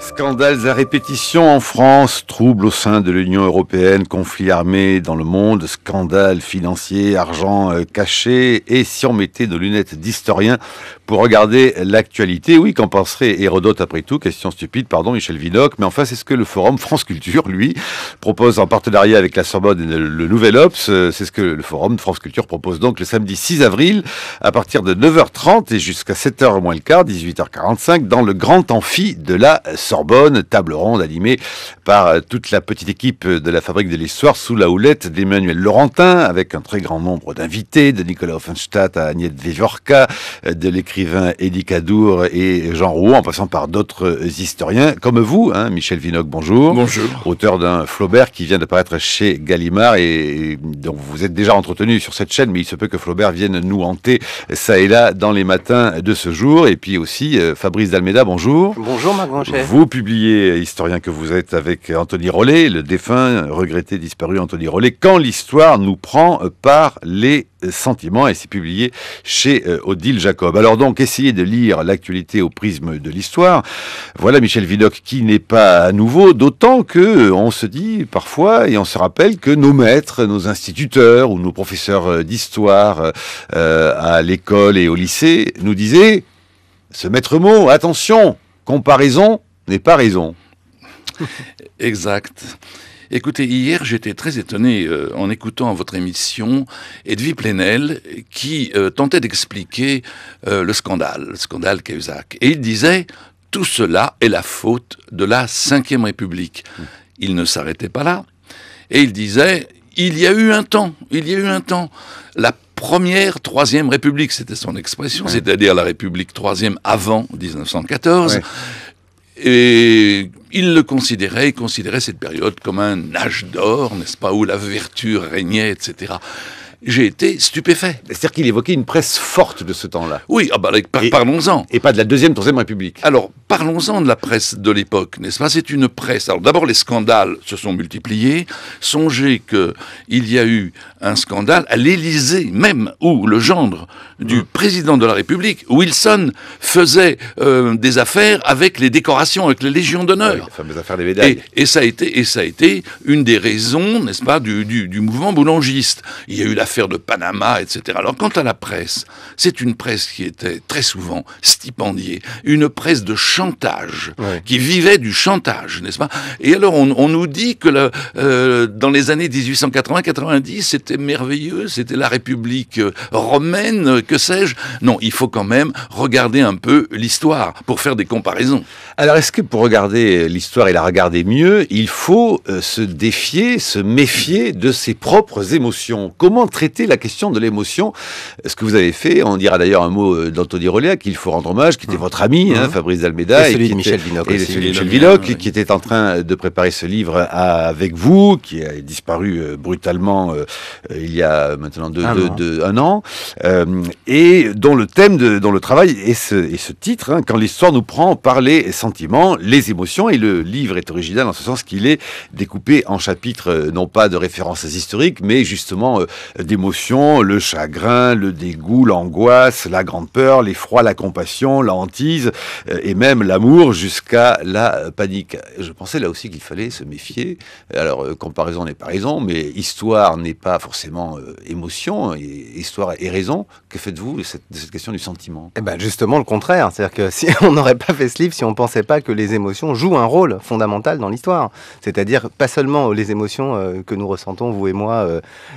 Scandales à répétition en France, troubles au sein de l'Union européenne, conflits armés dans le monde, scandales financiers, argent caché. Et si on mettait nos lunettes d'historien pour regarder l'actualité, oui, qu'en penserait Hérodote après tout? Question stupide, pardon, Michel Vinocq. Mais enfin, c'est ce que le Forum France Culture, lui, propose en partenariat avec la Sorbonne et le Nouvel Obs. C'est ce que le Forum France Culture propose donc le samedi 6 avril à partir de 9h30 et jusqu'à 7h moins le quart, 18h45, dans le grand amphi de la Sorbonne, table ronde animée par toute la petite équipe de la Fabrique de l'Histoire sous la houlette d'Emmanuel Laurentin, avec un très grand nombre d'invités, de Nicolas Offenstadt à Agnès Dvorka, de l'écrivain Elie Cadour et Jean Rouault, en passant par d'autres historiens comme vous, hein, Michel Vinocq, bonjour. Bonjour. Auteur d'un Flaubert qui vient de paraître chez Gallimard et donc vous êtes déjà entretenu sur cette chaîne, mais il se peut que Flaubert vienne nous hanter ça et là dans les matins de ce jour. Et puis aussi Fabrice d'Almeida, bonjour. Bonjour Marc Blanchet. Vous publiez, historien que vous êtes, avec Anthony Rollet, le défunt, regretté, disparu Anthony Rollet, Quand l'histoire nous prend par les sentiments, et c'est publié chez Odile Jacob. Alors donc, essayez de lire l'actualité au prisme de l'histoire. Voilà Michel Vinocq qui n'est pas nouveau, d'autant que on se dit parfois, et on se rappelle que nos maîtres, nos instituteurs ou nos professeurs d'histoire à l'école et au lycée nous disaient ce maître mot, attention, comparaison n'est pas raison. Exact. Écoutez, hier, j'étais très étonné en écoutant votre émission Edwy Plenel qui tentait d'expliquer le scandale Cahuzac. Et il disait, tout cela est la faute de la Ve République. Il ne s'arrêtait pas là. Et il disait, il y a eu un temps, la première, Troisième République, c'était son expression, c'est-à-dire la République troisième avant 1914. Ouais. Et il considérait cette période comme un âge d'or, n'est-ce pas, où la vertu régnait, etc. J'ai été stupéfait. C'est-à-dire qu'il évoquait une presse forte de ce temps-là. Oui, parlons-en. Et pas de la Deuxième, Troisième République. Alors, parlons-en de la presse de l'époque, n'est-ce pas? C'est une presse. Alors d'abord, les scandales se sont multipliés. Songez qu'il y a eu un scandale à l'Élysée même, où le gendre du président de la République, Wilson, faisait des affaires avec les décorations, avec les Légions d'honneur. Oui, les fameuses affaires des médailles. Et ça a été une des raisons, n'est-ce pas, du mouvement boulangiste. Il y a eu l'affaire de Panama, etc. Alors, quant à la presse, c'est une presse qui était très souvent stipendiée, une presse de chantage, qui vivait du chantage, n'est-ce pas? Et alors, on nous dit que dans les années 1880-90, c'était merveilleux, c'était la République romaine, que sais-je. Non, il faut quand même regarder un peu l'histoire pour faire des comparaisons. Alors, est-ce que pour regarder l'histoire et la regarder mieux, il faut se défier, se méfier de ses propres émotions? Comment traiter la question de l'émotion? Ce que vous avez fait, on dira d'ailleurs un mot d'Anthony Rollet, à qui il faut rendre hommage, qui était votre ami, Fabrice d'Almeida. Et celui de Michel Vinocq aussi. Et celui de Michel Vinocq, qui était en train de préparer ce livre avec vous, qui a disparu brutalement il y a maintenant un an, et dont le thème, dont le travail est ce titre, Quand l'histoire nous prend par les sentiments, les émotions. Et le livre est original en ce sens qu'il est découpé en chapitres, non pas de références historiques, mais justement d'émotions, le chagrin, le dégoût, l'angoisse, la grande peur, l'effroi, la compassion, la hantise, et même l'amour jusqu'à la panique. Je pensais là aussi qu'il fallait se méfier. Alors, comparaison n'est pas raison, mais histoire n'est pas forcément émotion, et histoire est raison. Que faites-vous de cette question du sentiment? Eh ben justement le contraire. C'est-à-dire que si on n'aurait pas fait ce livre, si on ne pensait pas que les émotions jouent un rôle fondamental dans l'histoire. C'est-à-dire pas seulement les émotions que nous ressentons, vous et moi,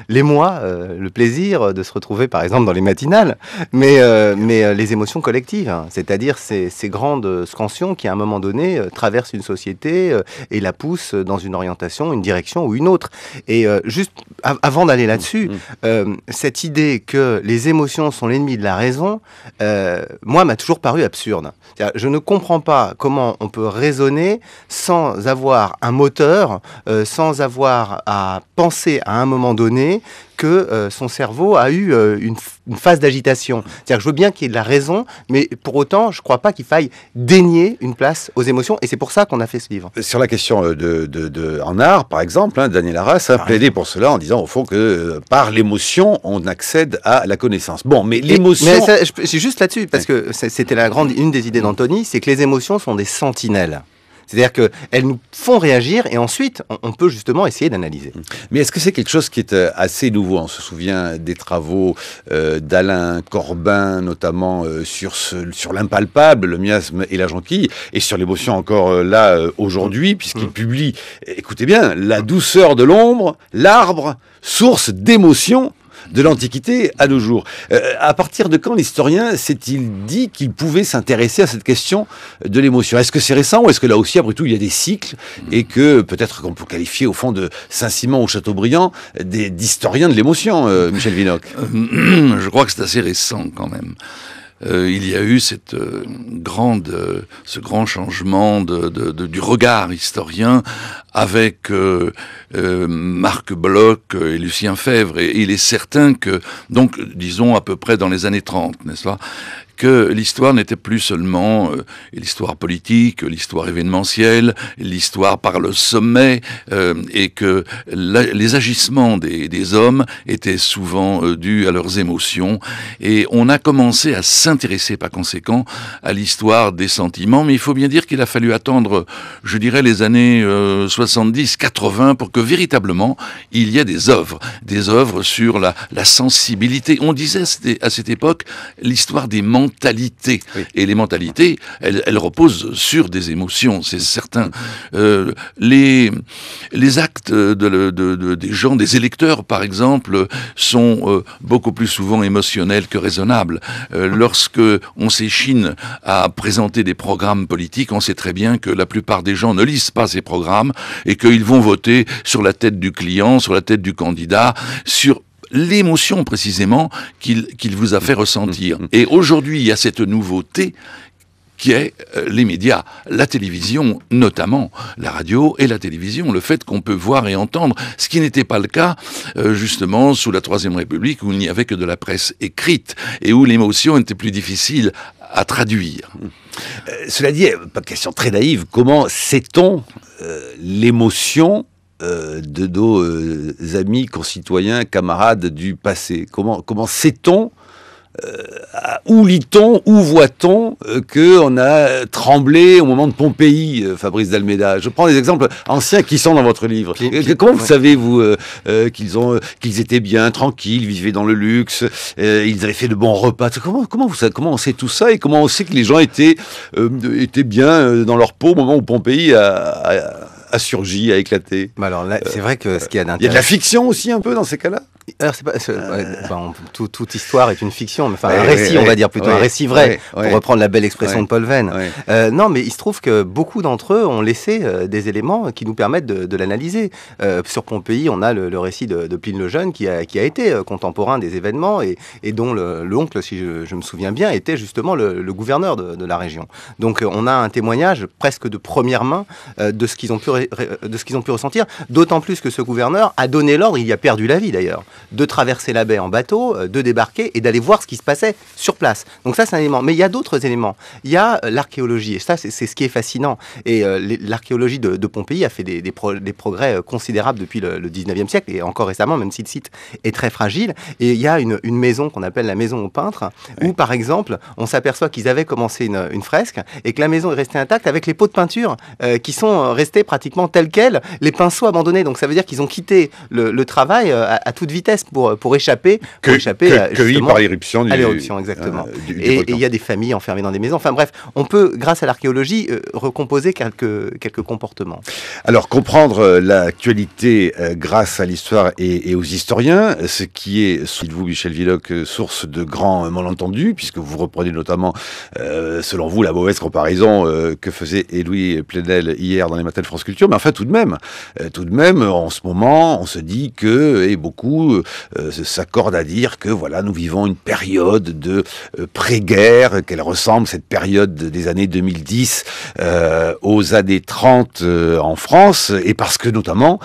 l'émoi, le plaisir de se retrouver par exemple dans les matinales, mais les émotions collectives, hein. C'est-à-dire ces grandes scansions qui à un moment donné traversent une société et la poussent dans une orientation, une direction ou une autre. Et juste avant d'aller là-dessus, cette idée que les émotions sont l'ennemi de la raison, moi m'a toujours paru absurde. Je ne comprends pas comment on peut raisonner sans avoir un moteur, sans avoir à penser à un moment donné que son cerveau a eu une phase d'agitation. C'est-à-dire que je veux bien qu'il y ait de la raison, mais pour autant, je ne crois pas qu'il faille dénier une place aux émotions, et c'est pour ça qu'on a fait ce livre. Sur la question en art, par exemple, Daniel Arras a plaidé pour cela en disant, au fond, que par l'émotion, on accède à la connaissance. Bon, mais l'émotion... C'est juste là-dessus, parce que c'était une des idées d'Anthony, c'est que les émotions sont des sentinelles. C'est-à-dire qu'elles nous font réagir et ensuite, on peut justement essayer d'analyser. Mais est-ce que c'est quelque chose qui est assez nouveau? On se souvient des travaux d'Alain Corbin, notamment sur l'impalpable, le miasme et la jonquille, et sur l'émotion encore aujourd'hui, puisqu'il publie, écoutez bien, La douceur de l'ombre, l'arbre, source d'émotion de l'Antiquité à nos jours. À partir de quand l'historien s'est-il dit qu'il pouvait s'intéresser à cette question de l'émotion? Est-ce que c'est récent ou est-ce que là aussi, après tout, il y a des cycles et que peut-être qu'on peut qualifier au fond de Saint-Simon ou Chateaubriand d'historiens de l'émotion, Michel Vinocq? Je crois que c'est assez récent quand même. Il y a eu ce grand changement du regard historien avec Marc Bloch et Lucien Febvre. Et il est certain que, donc, disons à peu près dans les années 30, n'est-ce pas, que l'histoire n'était plus seulement l'histoire politique, l'histoire événementielle, l'histoire par le sommet, et que les agissements des hommes étaient souvent dus à leurs émotions. Et on a commencé à s'intéresser par conséquent à l'histoire des sentiments, mais il faut bien dire qu'il a fallu attendre, je dirais, les années 70-80 pour que véritablement il y ait des œuvres sur la sensibilité. On disait à cette époque l'histoire des mentalités. Oui. Et les mentalités, elles reposent sur des émotions, c'est certain. Les actes des gens, des électeurs par exemple, sont beaucoup plus souvent émotionnels que raisonnables. Lorsque on s'échine à présenter des programmes politiques, on sait très bien que la plupart des gens ne lisent pas ces programmes et qu'ils vont voter sur la tête du client, sur la tête du candidat, sur l'émotion précisément qu'il vous a fait ressentir. Et aujourd'hui, il y a cette nouveauté qui est les médias, la télévision notamment, la radio et la télévision, le fait qu'on peut voir et entendre, ce qui n'était pas le cas justement sous la Troisième République où il n'y avait que de la presse écrite et où l'émotion était plus difficile à traduire. Cela dit, pas de question très naïve, comment sait-on l'émotion de nos amis, concitoyens, camarades du passé? Comment sait-on, où lit-on, où voit-on qu'on a tremblé au moment de Pompéi, Fabrice d'Almeida? Je prends des exemples anciens qui sont dans votre livre. Comment vous savez, vous, qu'ils étaient bien, tranquilles, vivaient dans le luxe, ils avaient fait de bons repas? Comment on sait tout ça et comment on sait que les gens étaient bien dans leur peau au moment où Pompéi a surgi, a éclaté? Alors là, c'est vrai que ce qu'il y a d'intéressant... Il y a de la fiction aussi un peu dans ces cas-là? Alors, toute histoire est une fiction, mais un récit, on va dire plutôt un récit vrai, pour reprendre la belle expression de Paul Venn. Non, mais il se trouve que beaucoup d'entre eux ont laissé des éléments qui nous permettent de l'analyser. Sur Pompéi, on a le récit de Pline le Jeune qui a été contemporain des événements et dont l'oncle, si je me souviens bien, était justement le gouverneur de la région. Donc on a un témoignage presque de première main de ce qu'ils ont pu ressentir, d'autant plus que ce gouverneur a donné l'ordre, il y a perdu la vie d'ailleurs, de traverser la baie en bateau, de débarquer et d'aller voir ce qui se passait sur place. Donc ça, c'est un élément. Mais il y a d'autres éléments. Il y a l'archéologie, et ça, c'est ce qui est fascinant. Et l'archéologie de Pompéi a fait des progrès considérables depuis le 19e siècle, et encore récemment, même si le site est très fragile. Et il y a une maison qu'on appelle la maison aux peintres, où, par exemple, on s'aperçoit qu'ils avaient commencé une fresque, et que la maison est restée intacte avec les pots de peinture qui sont restés pratiquement tels quels, les pinceaux abandonnés. Donc ça veut dire qu'ils ont quitté le travail à toute vitesse pour échapper cueillis par l'éruption exactement. Et il y a des familles enfermées dans des maisons. Enfin bref, on peut, grâce à l'archéologie, recomposer quelques comportements. Alors, comprendre l'actualité grâce à l'histoire et aux historiens, ce qui est, selon vous, Michel Vinocq, source de grands malentendus, puisque vous reprenez notamment, selon vous, la mauvaise comparaison que faisait Édouard Plenel hier dans les Matins de France Culture. Mais enfin, tout de même, en ce moment, on se dit que, et beaucoup s'accordent à dire que, voilà, nous vivons une période de pré-guerre, qu'elle ressemble, cette période des années 2010, aux années 30 en France, et parce que, notamment,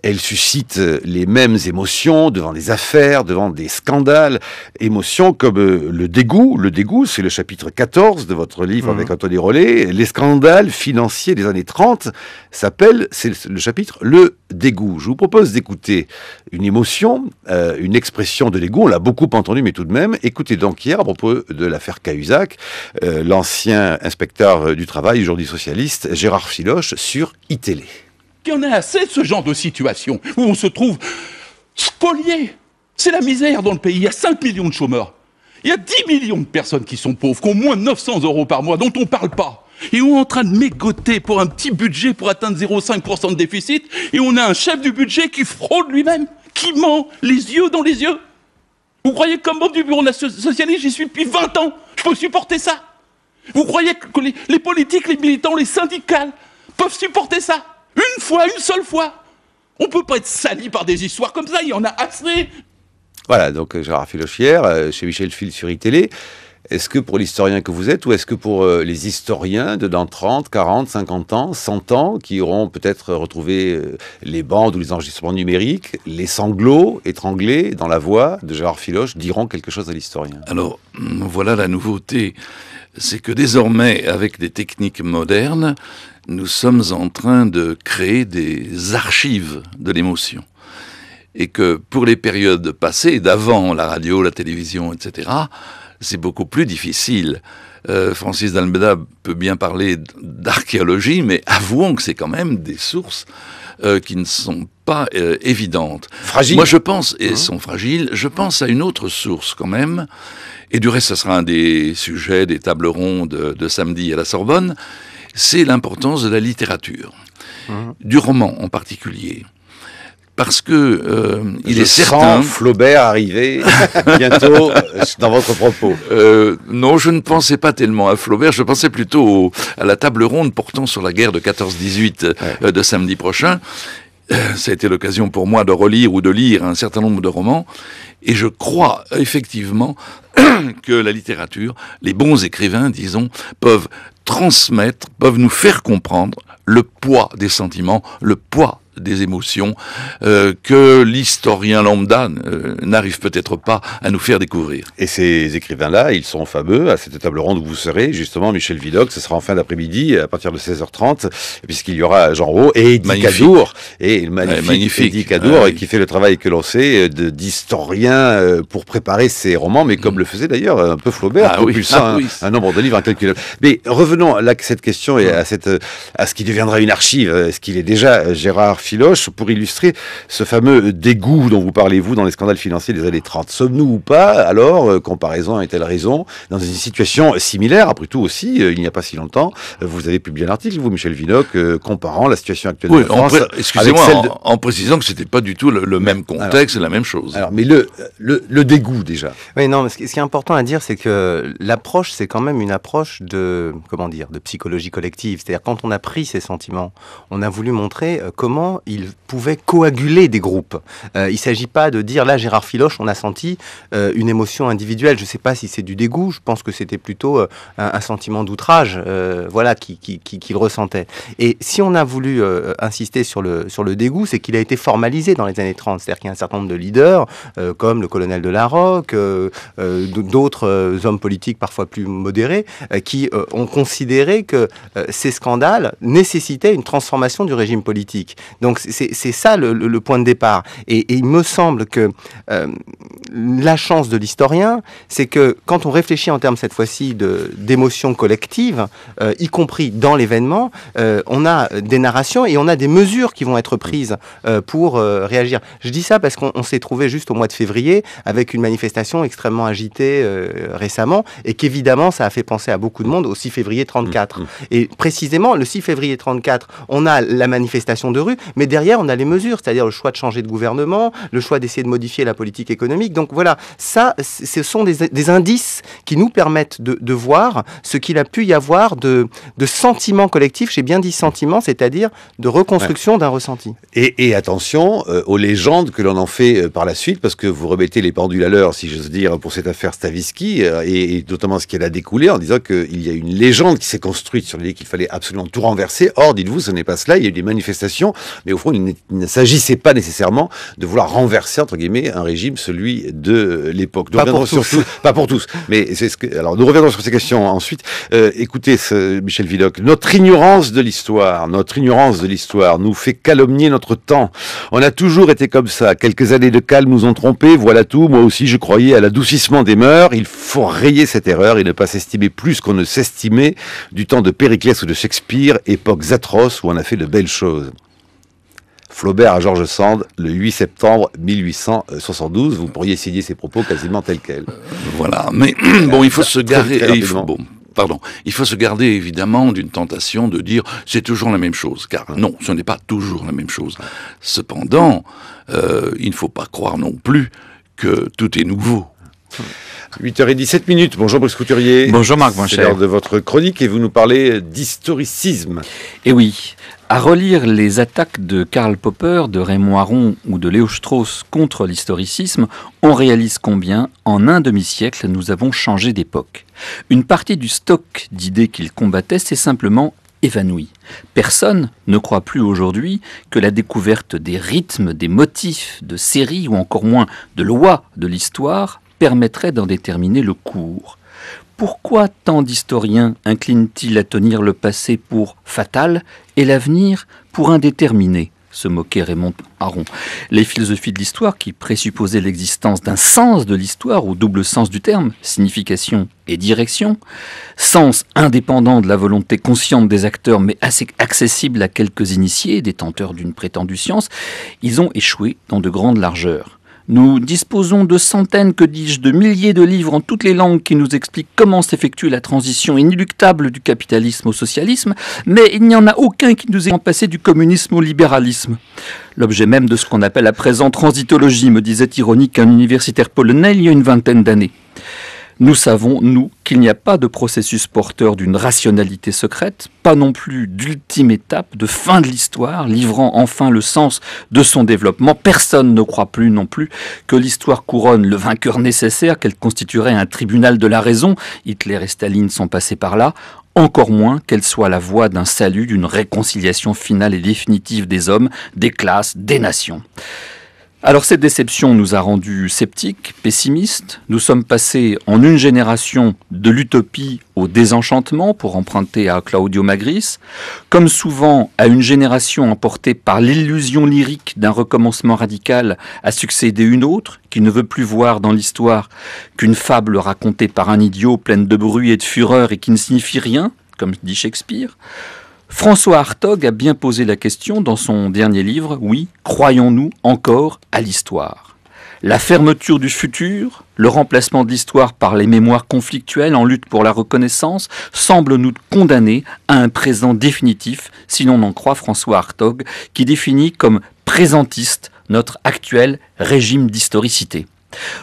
elle suscite les mêmes émotions devant des affaires, devant des scandales, émotions comme le dégoût. Le dégoût, c'est le chapitre 14 de votre livre avec Anthony Rollet. Les scandales financiers des années 30 c'est le chapitre Le dégoût. Je vous propose d'écouter une émotion, une expression de dégoût. On l'a beaucoup entendu, mais tout de même, écoutez donc hier à propos de l'affaire Cahuzac, l'ancien inspecteur du travail, aujourd'hui socialiste, Gérard Filoche, sur iTélé. Il y en a assez de ce genre de situation où on se trouve spolié. C'est la misère dans le pays. Il y a 5 millions de chômeurs. Il y a 10 millions de personnes qui sont pauvres, qui ont moins de 900 € par mois, dont on ne parle pas. Et on est en train de mégoter pour un petit budget pour atteindre 0,5% de déficit. Et on a un chef du budget qui fraude lui-même, qui ment les yeux dans les yeux. Vous croyez que comme membre du bureau socialiste, j'y suis depuis 20 ans, je peux supporter ça? Vous croyez que les politiques, les militants, les syndicats peuvent supporter ça? Une fois, une seule fois. On peut pas être sali par des histoires comme ça, il y en a assez. Voilà, donc Gérard Filoche hier, chez Michel Fil sur iTélé. Est-ce que pour l'historien que vous êtes, ou est-ce que pour les historiens de dans 30, 40, 50 ans, 100 ans, qui auront peut-être retrouvé les bandes ou les enregistrements numériques, les sanglots étranglés dans la voix de Gérard Filoche diront quelque chose à l'historien? Alors, voilà la nouveauté. C'est que désormais, avec des techniques modernes, nous sommes en train de créer des archives de l'émotion. Et que pour les périodes passées, d'avant la radio, la télévision, etc., c'est beaucoup plus difficile. Francis d'Almeida peut bien parler d'archéologie, mais avouons que c'est quand même des sources qui ne sont pas évidentes. Fragiles. Moi, je pense, et sont fragiles, je pense à une autre source quand même, et du reste, ce sera un des sujets des tables rondes de samedi à la Sorbonne, c'est l'importance de la littérature, du roman en particulier. Parce que il est certain... Flaubert arriver bientôt dans votre propos. Non, je ne pensais pas tellement à Flaubert, je pensais plutôt à la table ronde portant sur la guerre de 14-18 de samedi prochain. Ça a été l'occasion pour moi de relire ou de lire un certain nombre de romans, et je crois effectivement que la littérature, les bons écrivains, disons, peuvent transmettre, peuvent nous faire comprendre le poids des sentiments, le poids des émotions que l'historien lambda n'arrive peut-être pas à nous faire découvrir. Et ces écrivains-là, ils sont fameux. À cette table ronde où vous serez, justement, Michel Vidocq, ce sera en fin d'après-midi, à partir de 16h30, puisqu'il y aura Jean Rau et Eddie Cadour. Et le magnifique Eddie Cadour, qui fait le travail que l'on sait d'historien pour préparer ses romans, mais comme le faisait d'ailleurs un peu Flaubert, propulsant un nombre de livres incalculable. Mais revenons à cette question et à ce qui deviendra une archive, ce qu'il est déjà, Gérard Filoche, pour illustrer ce fameux dégoût dont vous parlez, vous, dans les scandales financiers des années 30. Sommes-nous ou pas, alors, comparaison a-t-elle raison, dans une situation similaire? Après tout aussi, il n'y a pas si longtemps, vous avez publié un article, vous, Michel Vidocq, comparant la situation actuelle de la France excusez-moi, en précisant que c'était pas du tout le même contexte, la même chose. Alors, mais le dégoût, déjà. Oui, non, mais ce qui est important à dire, c'est que l'approche, c'est quand même une approche de psychologie collective. C'est-à-dire, quand on a pris ces sentiments, on a voulu montrer comment ils pouvaient coaguler des groupes. Il ne s'agit pas de dire, là, Gérard Filoche, on a senti une émotion individuelle. Je ne sais pas si c'est du dégoût, je pense que c'était plutôt un sentiment d'outrage qu'il ressentait. Et si on a voulu insister sur le dégoût, c'est qu'il a été formalisé dans les années 30. C'est-à-dire qu'il y a un certain nombre de leaders, comme le colonel de Larocque, d'autres hommes politiques parfois plus modérés, qui ont considéré que ces scandales nécessitaient une transformation du régime politique. Donc c'est ça le point de départ. Et il me semble que la chance de l'historien, c'est que quand on réfléchit en termes cette fois-ci d'émotions collectives, y compris dans l'événement, on a des narrations et on a des mesures qui vont être prises pour réagir. Je dis ça parce qu'on s'est trouvé juste au mois de février avec une manifestation extrêmement agitée récemment et qu'évidemment ça a fait penser à beaucoup de monde au 6 février 34. Et précisément, le 6 février 34, on a la manifestation de rue, mais derrière on a les mesures, c'est-à-dire le choix de changer de gouvernement, le choix d'essayer de modifier la politique économique. Donc voilà, ça, ce sont des indices qui nous permettent de voir ce qu'il a pu y avoir de sentiments collectifs. J'ai bien dit sentiments, c'est-à-dire de reconstruction d'un ressenti. Et attention aux légendes que l'on en fait par la suite, parce que vous remettez les pendules à l'heure, si j'ose dire, pour cette affaire Stavisky, et notamment ce qu'elle a découlé, en disant qu'il y a une légende qui s'est construite sur l'idée qu'il fallait absolument tout renverser. Or, dites-vous, ce n'est pas cela. Il y a eu des manifestations mais au fond, il ne s'agissait pas nécessairement de vouloir renverser, entre guillemets, un régime, celui de l'époque. Pas pour tous. Pas pour tous. Mais c'est alors, nous reviendrons sur ces questions ensuite. Écoutez, Michel Vidocq, notre ignorance de l'histoire nous fait calomnier notre temps. On a toujours été comme ça. Quelques années de calme nous ont trompés, voilà tout. Moi aussi, je croyais à l'adoucissement des mœurs. Il faut rayer cette erreur et ne pas s'estimer plus qu'on ne s'estimait du temps de Périclès ou de Shakespeare, époques atroces où on a fait de belles choses. Flaubert à George Sand, le 8 septembre 1872. Vous pourriez signer ces propos quasiment tels quels. Voilà, mais bon, il faut se garer... Il faut se garder évidemment d'une tentation de dire c'est toujours la même chose, car non, ce n'est pas toujours la même chose. Cependant, il ne faut pas croire non plus que tout est nouveau. 8h17. Bonjour Brice Couturier. Bonjour Marc, mon C'est cher. l'heure de votre chronique et vous nous parlez d'historicisme. Et oui, à relire les attaques de Karl Popper, de Raymond Aron ou de Léo Strauss contre l'historicisme, on réalise combien, en un demi-siècle, nous avons changé d'époque. Une partie du stock d'idées qu'ils combattaient s'est simplement évanoui. Personne ne croit plus aujourd'hui que la découverte des rythmes, des motifs, de séries ou encore moins de lois de l'histoire permettrait d'en déterminer le cours. Pourquoi tant d'historiens inclinent-ils à tenir le passé pour fatal et l'avenir pour indéterminé ? Se moquait Raymond Aron. Les philosophies de l'histoire, qui présupposaient l'existence d'un sens de l'histoire au double sens du terme, signification et direction, sens indépendant de la volonté consciente des acteurs mais assez accessible à quelques initiés, détenteurs d'une prétendue science, ils ont échoué dans de grandes largeurs. Nous disposons de centaines, que dis-je, de milliers de livres en toutes les langues qui nous expliquent comment s'effectue la transition inéluctable du capitalisme au socialisme, mais il n'y en a aucun qui nous ait passé du communisme au libéralisme. L'objet même de ce qu'on appelle à présent transitologie, me disait ironique un universitaire polonais il y a une vingtaine d'années. Nous savons, nous, qu'il n'y a pas de processus porteur d'une rationalité secrète, pas non plus d'ultime étape, de fin de l'histoire, livrant enfin le sens de son développement. Personne ne croit plus non plus que l'histoire couronne le vainqueur nécessaire, qu'elle constituerait un tribunal de la raison. Hitler et Staline sont passés par là. Encore moins qu'elle soit la voie d'un salut, d'une réconciliation finale et définitive des hommes, des classes, des nations. Alors cette déception nous a rendus sceptiques, pessimistes. Nous sommes passés en une génération de l'utopie au désenchantement, pour emprunter à Claudio Magris, comme souvent à une génération emportée par l'illusion lyrique d'un recommencement radical à succéder une autre, qui ne veut plus voir dans l'histoire qu'une fable racontée par un idiot pleine de bruit et de fureur et qui ne signifie rien, comme dit Shakespeare. François Hartog a bien posé la question dans son dernier livre, oui, croyons-nous encore à l'histoire ? La fermeture du futur, le remplacement de l'histoire par les mémoires conflictuelles en lutte pour la reconnaissance, semble nous condamner à un présent définitif, si l'on en croit François Hartog, qui définit comme présentiste notre actuel régime d'historicité.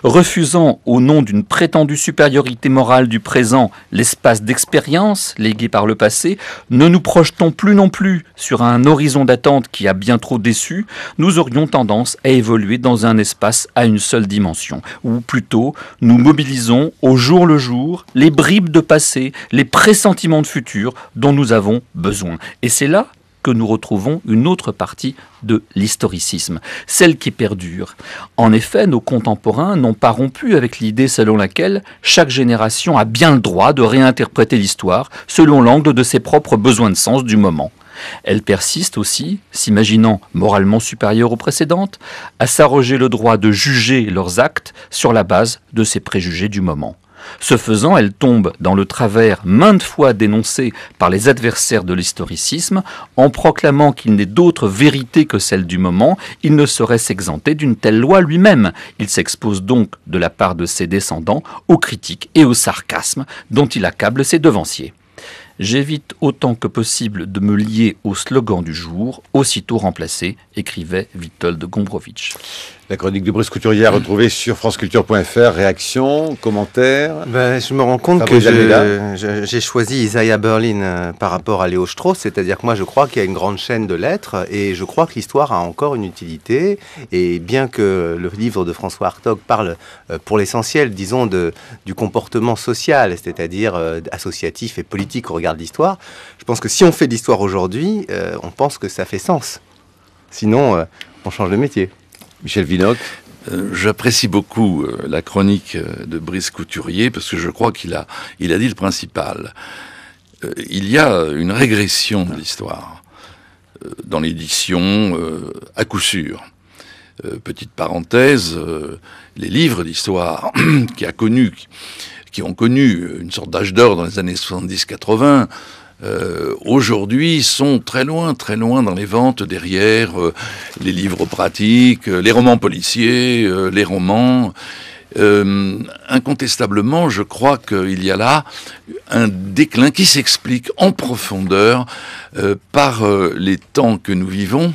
Refusant, au nom d'une prétendue supériorité morale du présent, l'espace d'expérience légué par le passé, ne nous projetons plus non plus sur un horizon d'attente qui a bien trop déçu, nous aurions tendance à évoluer dans un espace à une seule dimension, ou plutôt nous mobilisons au jour le jour les bribes de passé, les pressentiments de futur dont nous avons besoin. Et c'est là que nous retrouvons une autre partie de l'historicisme, celle qui perdure. En effet, nos contemporains n'ont pas rompu avec l'idée selon laquelle chaque génération a bien le droit de réinterpréter l'histoire selon l'angle de ses propres besoins de sens du moment. Elle persiste aussi, s'imaginant moralement supérieure aux précédentes, à s'arroger le droit de juger leurs actes sur la base de ses préjugés du moment. Ce faisant, elle tombe dans le travers maintes fois dénoncé par les adversaires de l'historicisme, en proclamant qu'il n'est d'autre vérité que celle du moment, il ne saurait s'exenter d'une telle loi lui-même. Il s'expose donc, de la part de ses descendants, aux critiques et au sarcasme dont il accable ses devanciers. J'évite autant que possible de me lier au slogan du jour, aussitôt remplacé, écrivait Witold Gombrowicz. La chronique de Brice Couturier à retrouver sur franceculture.fr. Réactions, commentaires. Je me rends compte que j'ai choisi Isaiah Berlin par rapport à Léo Strauss, c'est-à-dire que moi je crois qu'il y a une grande chaîne de lettres et je crois que l'histoire a encore une utilité. Et bien que le livre de François Hartog parle pour l'essentiel, disons, du comportement social, c'est-à-dire associatif et politique au regard de l'histoire, je pense que si on fait de l'histoire aujourd'hui, on pense que ça fait sens. Sinon, on change de métier. Michel Vinocq. J'apprécie beaucoup la chronique de Brice Couturier parce que je crois qu'il a dit le principal. Il y a une régression de l'histoire dans l'édition, à coup sûr. Petite parenthèse, les livres d'histoire qui ont connu une sorte d'âge d'or dans les années 70-80, aujourd'hui sont très loin dans les ventes derrière les livres pratiques, les romans policiers, les romans. Incontestablement, je crois qu'il y a là un déclin qui s'explique en profondeur par les temps que nous vivons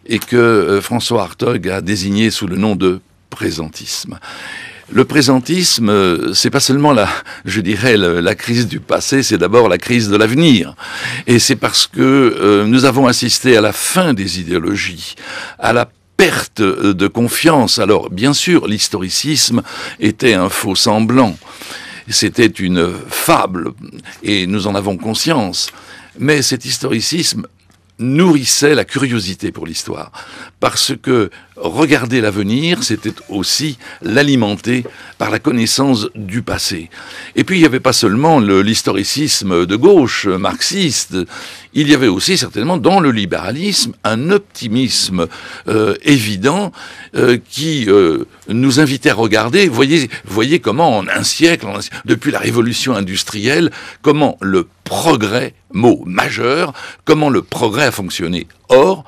et que François Hartog a désigné sous le nom de présentisme. Le présentisme, c'est pas seulement la crise du passé, c'est d'abord la crise de l'avenir. Et c'est parce que nous avons assisté à la fin des idéologies, à la perte de confiance. Alors, bien sûr, l'historicisme était un faux semblant. C'était une fable, et nous en avons conscience. Mais cet historicisme nourrissait la curiosité pour l'histoire. Parce que regarder l'avenir, c'était aussi l'alimenter par la connaissance du passé. Et puis, il n'y avait pas seulement l'historicisme de gauche, marxiste, il y avait aussi certainement dans le libéralisme un optimisme évident qui nous invitait à regarder. Voyez comment en un siècle, depuis la révolution industrielle, comment le progrès, mot majeur, comment le progrès a fonctionné. Or,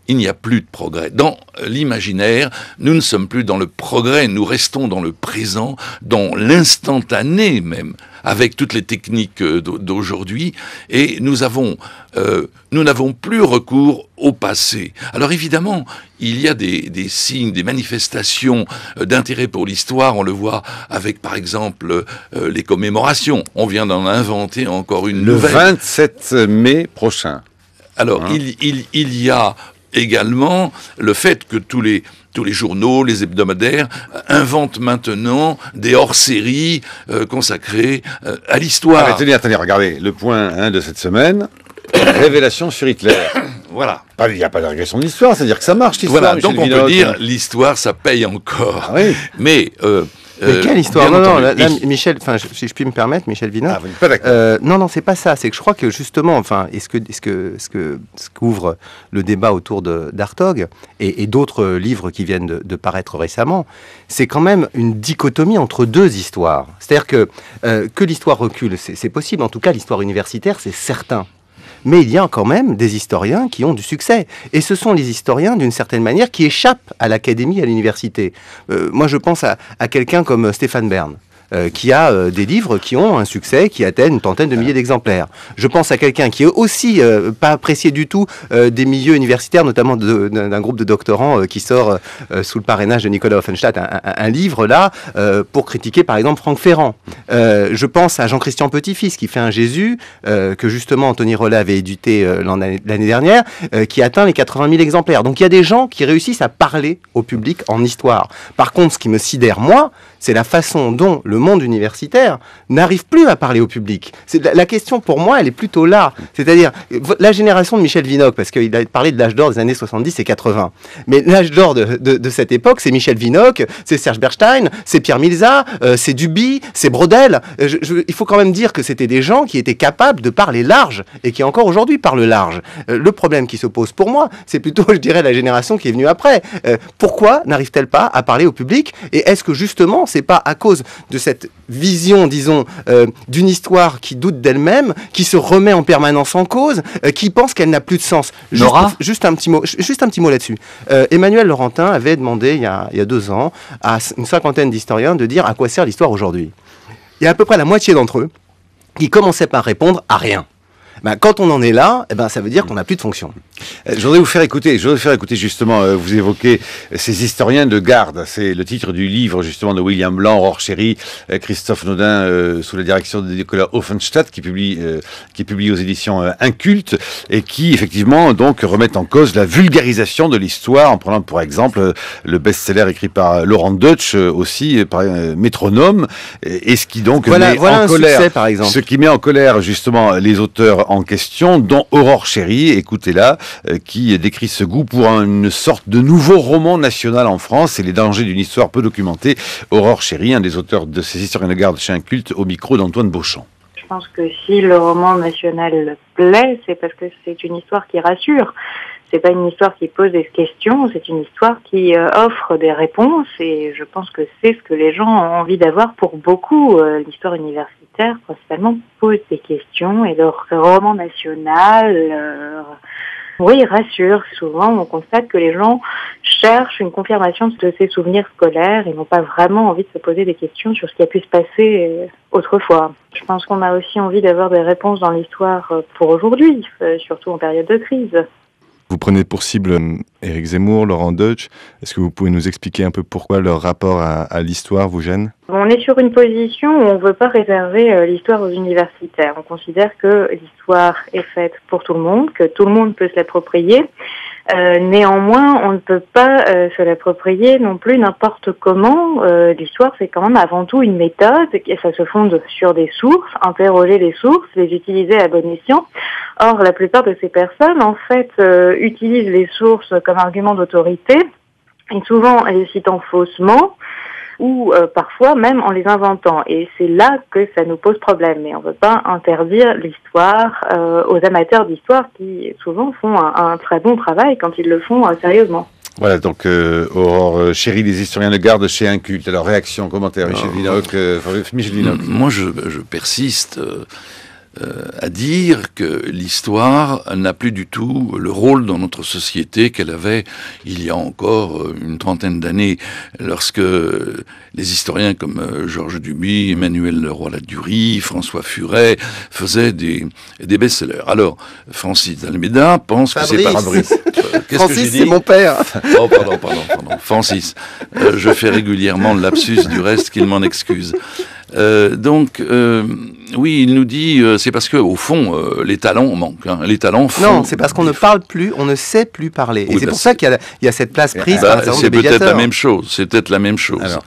il n'y a plus de progrès. Dans l'imaginaire, nous ne sommes plus dans le progrès, nous restons dans le présent, dans l'instantané même, avec toutes les techniques d'aujourd'hui, et nous n'avons plus recours au passé. Alors évidemment, il y a des signes, des manifestations d'intérêt pour l'histoire, on le voit avec par exemple les commémorations. On vient d'en inventer encore une nouvelle. Le 27 mai prochain. Alors, il y a également le fait que tous les journaux, les hebdomadaires inventent maintenant des hors-séries consacrés à l'histoire. Attendez, regardez, le point de cette semaine, révélation sur Hitler. Voilà. Il n'y a pas de régression de l'histoire, c'est-à-dire que ça marche l'histoire. Voilà, donc on peut dire l'histoire, ça paye encore. Ah oui. Mais quelle histoire? Non, là, Michel, si je puis me permettre, Michel Vinocq. Ah, vous n'êtes pas d'accord. Non, c'est pas ça. C'est que je crois que justement, ce qu'ouvre le débat autour d'Hartog et d'autres livres qui viennent de paraître récemment, c'est quand même une dichotomie entre deux histoires. C'est-à-dire que l'histoire recule, c'est possible. En tout cas, l'histoire universitaire, c'est certain. Mais il y a quand même des historiens qui ont du succès. Et ce sont les historiens, d'une certaine manière, qui échappent à l'académie, à l'université. Moi, je pense à quelqu'un comme Stéphane Bern, qui a des livres qui ont un succès, qui atteignent une trentaine de milliers d'exemplaires. Je pense à quelqu'un qui est aussi pas apprécié du tout des milieux universitaires, notamment d'un groupe de doctorants qui sort sous le parrainage de Nicolas Offenstadt, un livre là, pour critiquer par exemple Franck Ferrand. Je pense à Jean-Christian Petit-Fils, qui fait un Jésus, que justement Anthony Rollet avait édité l'année dernière, qui atteint les 80 000 exemplaires. Donc il y a des gens qui réussissent à parler au public en histoire. Par contre, ce qui me sidère, moi, c'est la façon dont le monde universitaire n'arrive plus à parler au public. La question, pour moi, elle est plutôt là. C'est-à-dire, la génération de Michel Vinocq, parce qu'il a parlé de l'âge d'or des années 70 et 80. Mais l'âge d'or de cette époque, c'est Michel Vinocq, c'est Serge Bernstein, c'est Pierre Milza, c'est Duby, c'est Brodel. Il faut quand même dire que c'était des gens qui étaient capables de parler large et qui encore aujourd'hui parlent large. Le problème qui se pose pour moi, c'est plutôt, je dirais, la génération qui est venue après. Pourquoi n'arrive-t-elle pas à parler au public? Et est-ce que justement, c'est pas à cause de cette vision, disons, d'une histoire qui doute d'elle-même, qui se remet en permanence en cause, qui pense qu'elle n'a plus de sens? Juste un petit mot là-dessus. Emmanuel Laurentin avait demandé il y a 2 ans à une 50aine d'historiens de dire à quoi sert l'histoire aujourd'hui. Il y a à peu près la moitié d'entre eux qui commençaient par répondre à rien. Quand on en est là, ça veut dire qu'on n'a plus de fonction. Je voudrais vous faire écouter justement, vous évoquez ces historiens de garde. C'est le titre du livre justement de William Blanc, Aurore Chéry, Christophe Naudin, sous la direction de Nicolas Offenstadt, qui publie aux éditions Inculte, et qui effectivement donc remettent en cause la vulgarisation de l'histoire, en prenant pour exemple le best-seller écrit par Laurent Deutsch, aussi par Métronome, et ce qui donc met en colère, succès, par exemple. Ce qui met en colère justement les auteurs en question, dont Aurore Chéry, écoutez-la, qui décrit ce goût pour une sorte de nouveau roman national en France et les dangers d'une histoire peu documentée. Aurore Chéry, un des auteurs de ces historiens de garde chez Inculte, au micro d'Antoine Beauchamp. Je pense que si le roman national plaît, c'est parce que c'est une histoire qui rassure. C'est pas une histoire qui pose des questions, c'est une histoire qui offre des réponses et je pense que c'est ce que les gens ont envie d'avoir pour beaucoup. L'histoire universitaire, principalement, pose des questions et le roman national, oui, rassure. Souvent, on constate que les gens cherchent une confirmation de ses souvenirs scolaires et n'ont pas vraiment envie de se poser des questions sur ce qui a pu se passer autrefois. Je pense qu'on a aussi envie d'avoir des réponses dans l'histoire pour aujourd'hui, surtout en période de crise. Vous prenez pour cible Éric Zemmour, Laurent Deutsch. Est-ce que vous pouvez nous expliquer un peu pourquoi leur rapport à l'histoire vous gêne ? On est sur une position où on ne veut pas réserver l'histoire aux universitaires. On considère que l'histoire est faite pour tout le monde, que tout le monde peut se l'approprier. Néanmoins, on ne peut pas se l'approprier non plus n'importe comment. L'histoire, c'est quand même avant tout une méthode et ça se fonde sur des sources, interroger les sources, les utiliser à bon escient. Or, la plupart de ces personnes, en fait, utilisent les sources comme argument d'autorité et souvent les citant faussement ou parfois même en les inventant. Et c'est là que ça nous pose problème. Mais on ne veut pas interdire l'histoire aux amateurs d'histoire qui souvent font un très bon travail quand ils le font sérieusement. Voilà, donc Aurore Chéry, des historiens de garde chez Inculte. Alors, réaction, commentaire, Michel Vinocq. Moi, je persiste à dire que l'histoire n'a plus du tout le rôle dans notre société qu'elle avait il y a encore une trentaine d'années, lorsque les historiens comme Georges Duby, Emmanuel Leroy-Ladurie, François Furet faisaient des best-sellers. Alors, Francis Almeida pense que c'est pas Fabrice. Francis, c'est mon père. Oh, pardon. Francis, je fais régulièrement le lapsus, du reste qu'il m'en excuse. Oui, il nous dit, c'est parce que au fond, les talents manquent. Les talents font... Non, c'est parce qu'on ne parle plus, on ne sait plus parler. Oui, et c'est pour ça qu'il y a cette place prise par un certain nombre de c'est médiateurs. peut-être la même chose. Alors,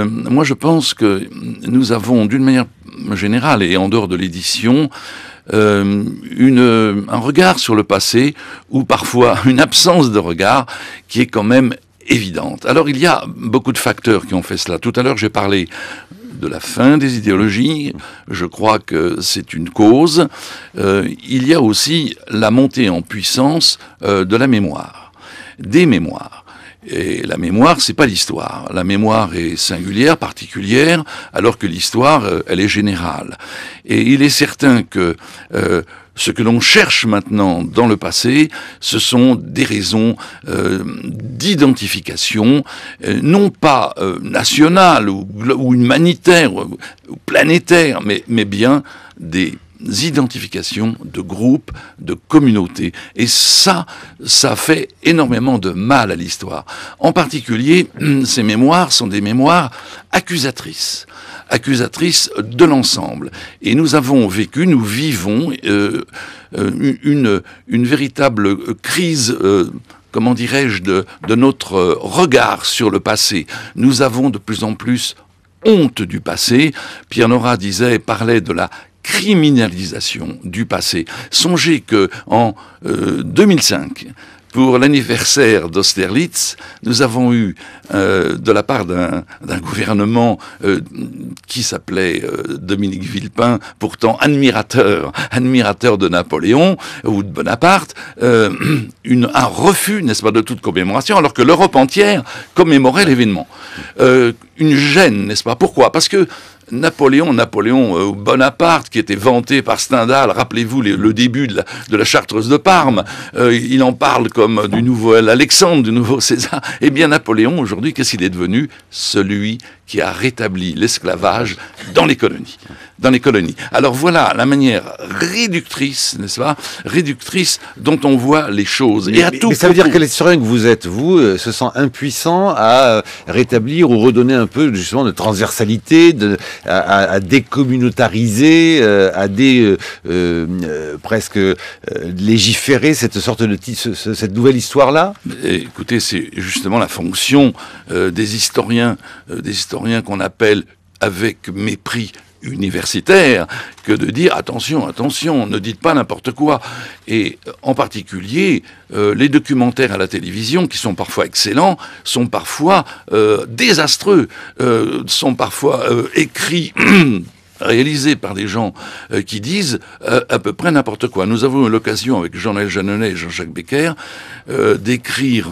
moi, je pense que nous avons, d'une manière générale et en dehors de l'édition, un regard sur le passé ou parfois une absence de regard qui est quand même évidente. Alors, il y a beaucoup de facteurs qui ont fait cela. Tout à l'heure, j'ai parlé de la fin des idéologies, je crois que c'est une cause. Il y a aussi la montée en puissance de la mémoire, des mémoires. Et la mémoire, c'est pas l'histoire. La mémoire est singulière, particulière, alors que l'histoire, elle est générale. Et il est certain que ce que l'on cherche maintenant dans le passé, ce sont des raisons d'identification, non pas nationales ou humanitaires ou planétaires, mais bien des identifications de groupes, de communautés. Et ça fait énormément de mal à l'histoire. En particulier, ces mémoires sont des mémoires accusatrices de l'ensemble. Et nous vivons une véritable crise, comment dirais-je, de notre regard sur le passé. Nous avons de plus en plus honte du passé. Pierre Nora parlait de la criminalisation du passé. Songez que en 2005, pour l'anniversaire d'Austerlitz, nous avons eu, de la part d'un gouvernement qui s'appelait Dominique Villepin, pourtant admirateur de Napoléon ou de Bonaparte, un refus, n'est-ce pas, de toute commémoration, alors que l'Europe entière commémorait l'événement. Une gêne, n'est-ce pas? Pourquoi? Parce que Napoléon, Bonaparte, qui était vanté par Stendhal, rappelez-vous le début de la Chartreuse de Parme, il en parle comme du nouveau Alexandre, du nouveau César. Eh bien, Napoléon, aujourd'hui, qu'est-ce qu'il est devenu? Celui qui a rétabli l'esclavage dans les colonies. Alors voilà la manière réductrice, n'est-ce pas, dont on voit les choses. Mais ça veut dire que l'historien que vous êtes, se sent impuissant à rétablir ou redonner un peu justement de transversalité, à décommunautariser, presque légiférer cette sorte de cette nouvelle histoire-là. Écoutez, c'est justement la fonction des historiens qu'on appelle avec mépris universitaire que de dire attention, attention, ne dites pas n'importe quoi. Et en particulier, les documentaires à la télévision, qui sont parfois excellents, sont parfois désastreux, sont parfois écrits réalisés par des gens qui disent à peu près n'importe quoi. Nous avons eu l'occasion, avec Jean-Noël Jeanneney et Jean-Jacques Becker, d'écrire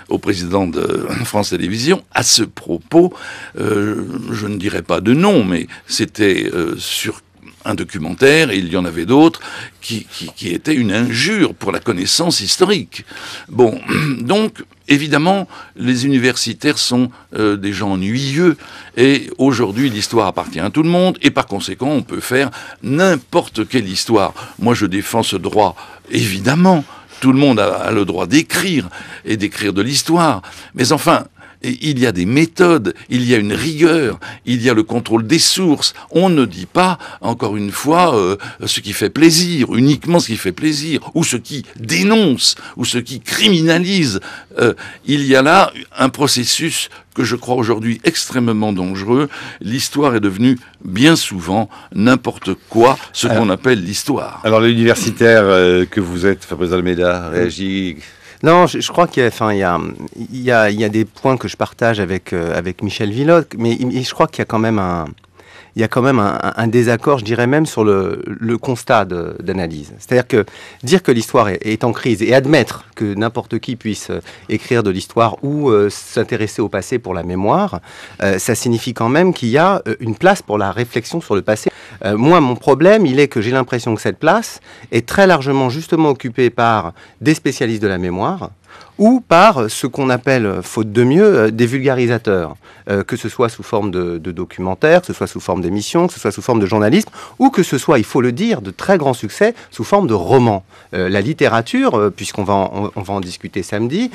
au président de France Télévisions à ce propos, je ne dirais pas de nom, mais c'était sur un documentaire, et il y en avait d'autres, qui étaient une injure pour la connaissance historique. Bon, donc, évidemment, les universitaires sont des gens ennuyeux, et aujourd'hui, l'histoire appartient à tout le monde, et par conséquent, on peut faire n'importe quelle histoire. Moi, je défends ce droit, évidemment. Tout le monde a le droit d'écrire, et d'écrire de l'histoire. Mais enfin, il y a des méthodes, il y a une rigueur, il y a le contrôle des sources. On ne dit pas, encore une fois, ce qui fait plaisir, uniquement ce qui fait plaisir, ou ce qui dénonce, ou ce qui criminalise. Il y a là un processus que je crois aujourd'hui extrêmement dangereux. L'histoire est devenue bien souvent n'importe quoi, ce qu'on appelle l'histoire. Alors l'universitaire que vous êtes, Fabrice Almeida, réagit... Non, je crois qu'il y a des points que je partage avec Michel Villot, mais je crois qu'il y a quand même un désaccord, je dirais même, sur le constat d'analyse. C'est-à-dire que dire que l'histoire est en crise et admettre que n'importe qui puisse écrire de l'histoire ou s'intéresser au passé pour la mémoire, ça signifie quand même qu'il y a une place pour la réflexion sur le passé. Moi, mon problème, il est que j'ai l'impression que cette place est très largement justement occupée par des spécialistes de la mémoire, ou par ce qu'on appelle, faute de mieux, des vulgarisateurs, que ce soit sous forme de documentaires, que ce soit sous forme d'émissions, que ce soit sous forme de journalisme, ou que ce soit, il faut le dire, de très grand succès, sous forme de romans. La littérature, puisqu'on va en discuter samedi,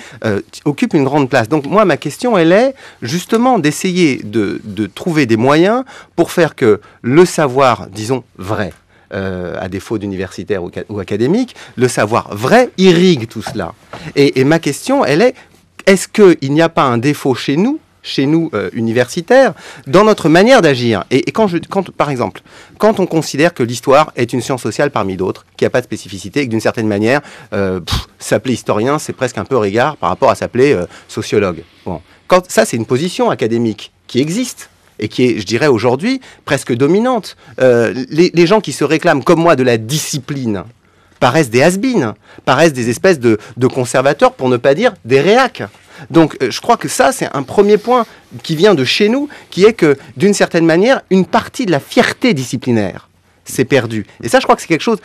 occupe une grande place. Donc moi, ma question, elle est justement d'essayer de trouver des moyens pour faire que le savoir, disons, vrai, à défaut d'universitaire ou académique, le savoir vrai irrigue tout cela. Et ma question, elle est, est-ce qu'il n'y a pas un défaut chez nous universitaires, dans notre manière d'agir? Et par exemple, quand on considère que l'histoire est une science sociale parmi d'autres, qui n'a pas de spécificité, et que d'une certaine manière, s'appeler historien, c'est presque un peu ringard par rapport à s'appeler sociologue. Bon. Ça, c'est une position académique qui existe, et qui est, je dirais, aujourd'hui, presque dominante. Les gens qui se réclament, comme moi, de la discipline, paraissent des has-beens, paraissent des espèces de conservateurs, pour ne pas dire des réacs. Donc, je crois que ça, c'est un premier point qui vient de chez nous, qui est que, d'une certaine manière, une partie de la fierté disciplinaire s'est perdue. Et ça, je crois que c'est quelque chose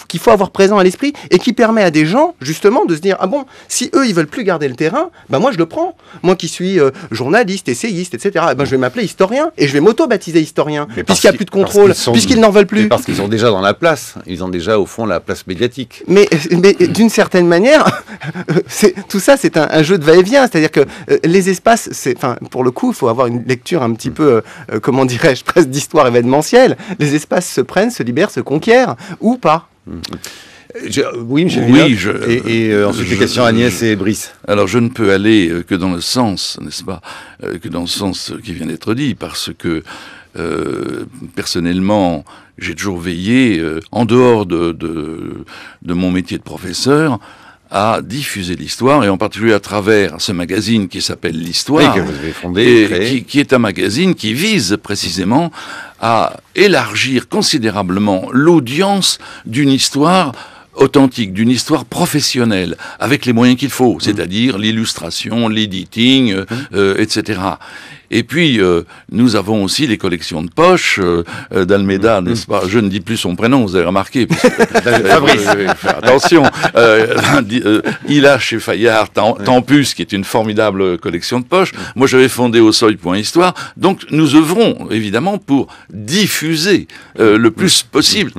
qu'il faut avoir présent à l'esprit et qui permet à des gens, justement, de se dire, ah bon, si eux, ils veulent plus garder le terrain, ben moi, je le prends. Moi qui suis journaliste, essayiste, etc., ben, je vais m'appeler historien et je vais m'auto-baptiser historien, puisqu'il n'y a plus de contrôle, puisqu'ils n'en veulent plus. Parce qu'ils sont déjà dans la place. Ils ont déjà, au fond, la place médiatique. Mais d'une certaine manière, tout ça, c'est un jeu de va-et-vient. C'est-à-dire que les espaces, pour le coup, il faut avoir une lecture un petit peu, comment dirais-je, presque d'histoire événementielle. Les espaces se prennent, se libèrent, se conquièrent, ou pas. Oui, Michel Villot. Et ensuite, les questions Agnès et Brice. Alors, je ne peux aller que dans le sens, n'est-ce pas, que dans le sens qui vient d'être dit, parce que, personnellement, j'ai toujours veillé, en dehors de mon métier de professeur, à diffuser l'histoire, et en particulier à travers ce magazine qui s'appelle l'Histoire, que vous avez fondé, qui est un magazine qui vise précisément à élargir considérablement l'audience d'une histoire authentique, d'une histoire professionnelle, avec les moyens qu'il faut, c'est-à-dire l'illustration, l'editing, etc. Et puis, nous avons aussi les collections de poche d'Almeida, n'est-ce pas? Je ne dis plus son prénom, vous avez remarqué. Fabrice. Faire attention. Il a chez Fayard Tempus, qui est une formidable collection de poche. Moi, j'avais fondé au seuil.histoire. Donc, nous œuvrons, évidemment, pour diffuser le plus possible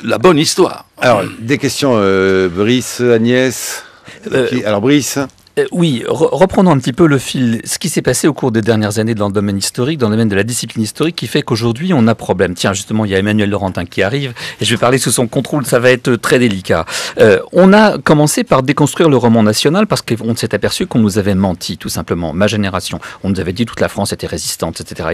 la bonne histoire. Alors, des questions, Brice, Agnès. Alors, Brice. Oui, reprenons un petit peu le fil. Ce qui s'est passé au cours des dernières années dans le domaine historique, dans le domaine de la discipline historique, qui fait qu'aujourd'hui, on a problème. Tiens, justement, il y a Emmanuel Laurentin qui arrive, et je vais parler sous son contrôle, ça va être très délicat. On a commencé par déconstruire le roman national, parce qu'on s'est aperçu qu'on nous avait menti, tout simplement. Ma génération, on nous avait dit toute la France était résistante, etc.